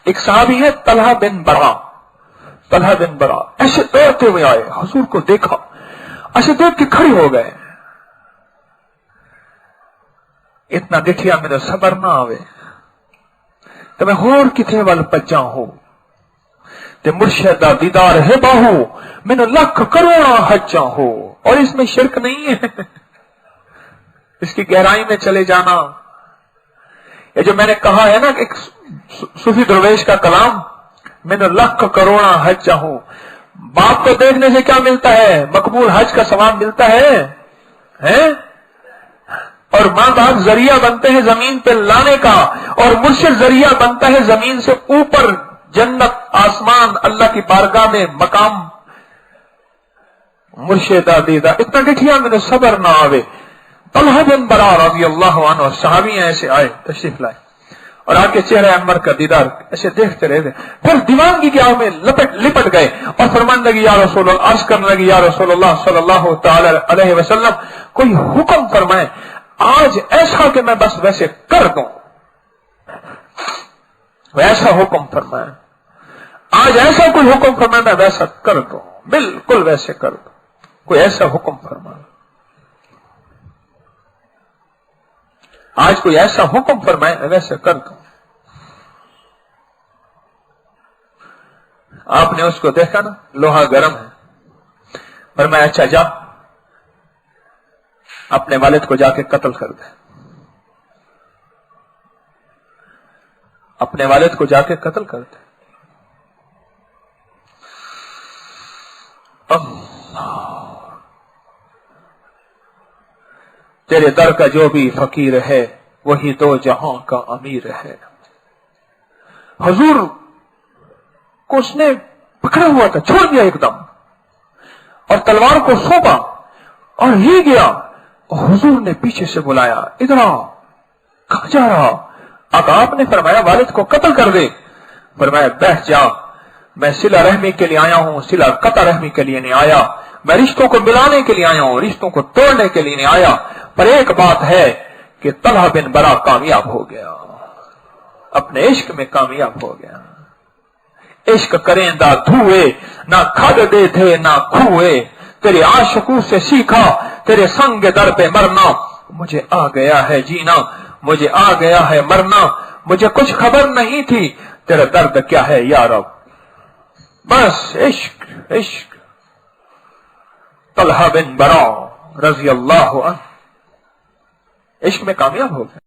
ایک صحابی ہے طلحہ بن برا، طلحہ بن برا ایسے دوڑتے ہوئے آئے، حضور کو دیکھا، ایسے دیکھ کے کھڑے ہو گئے، اتنا ڈٹھیا میرا صبر نہ آوے تو میں ہور کتنے وال پجا ہو تے مرشد دا دیدار ہے باہو مینوں لکھ کروڑا حجا ہو۔ اور اس میں شرک نہیں ہے، اس کی گہرائی میں چلے جانا، یہ جو میں نے کہا ہے نا کہ ایک صوفی درویش کا کلام، مینوں لکھ کروڑا حجا ہو، باپ کو دیکھنے سے کیا ملتا ہے؟ مقبول حج کا ثواب ملتا ہے، اور ماں باپ ذریعہ بنتے ہیں زمین پہ لانے کا، اور مرشد ذریعہ بنتا ہے زمین سے اوپر جنت آسمان اللہ کی بارگاہ میں مقام۔ مرشد دیدہ اتنا ڈٹھیا میرے صبر نہ آوے۔ طلحہ بن برا رضی اللہ عنہ صحابی ایسے آئے، تشریف لائے اور آ کے چہرہ انور کا دیدار ایسے دیکھتے رہے، پھر دیوانگی کی آہ میں لپٹ گئے اور فرمانے لگی یا رسول اللہ، عرض کرنے لگی یا رسول اللہ صلی اللہ تعالی علیہ وسلم کوئی حکم فرمائے، آج ایسا کہ میں بس ویسے کر دوں، ویسا حکم فرمائے، آج ایسا کوئی حکم فرمائے میں ویسا کر دوں، بالکل ویسے کر دوں، کوئی ایسا حکم فرمائے، آج کوئی ایسا حکم فرمائے میں ویسے کر دوں۔ آپ نے اس کو دیکھا نا، لوہا گرم ہے، فرمایا اچھا جا اپنے والد کو جا کے قتل کر دے، اپنے والد کو جا کے قتل کر دے۔ اللہ، تیرے در کا جو بھی فقیر ہے وہی دو جہاں کا امیر ہے۔ حضور کو اس نے پکڑا ہوا تھا، چھوڑ دیا ایک دم اور تلوار کو سونپا اور ہی گیا، اور حضور نے پیچھے سے بلایا ادھر آ، کہاں جا رہا؟ آقا آپ نے فرمایا والد کو قتل کر دے، فرمایا بیٹھ جا، میں صلہ رحمی کے لیے آیا ہوں، صلہ قطع رحمی کے لیے نہیں آیا، میں رشتوں کو ملانے کے لیے آیا ہوں، رشتوں کو توڑنے کے لیے نہیں آیا۔ پر ایک بات ہے کہ طلحہ بن برا کامیاب ہو گیا، اپنے عشق میں کامیاب ہو گیا۔ عشق کریں دا دھوئے، نہ کھد دے تھے نہ کھوئے، تیرے عاشقوں سے سیکھا تیرے سنگ در پہ مرنا، مجھے آ گیا ہے جینا، مجھے آ گیا ہے مرنا، مجھے کچھ خبر نہیں تھی تیرا درد کیا ہے یا رب۔ بس عشق عشق۔ طلحہ بن برا رضی اللہ عنہ عشق میں کامیاب ہو گیا۔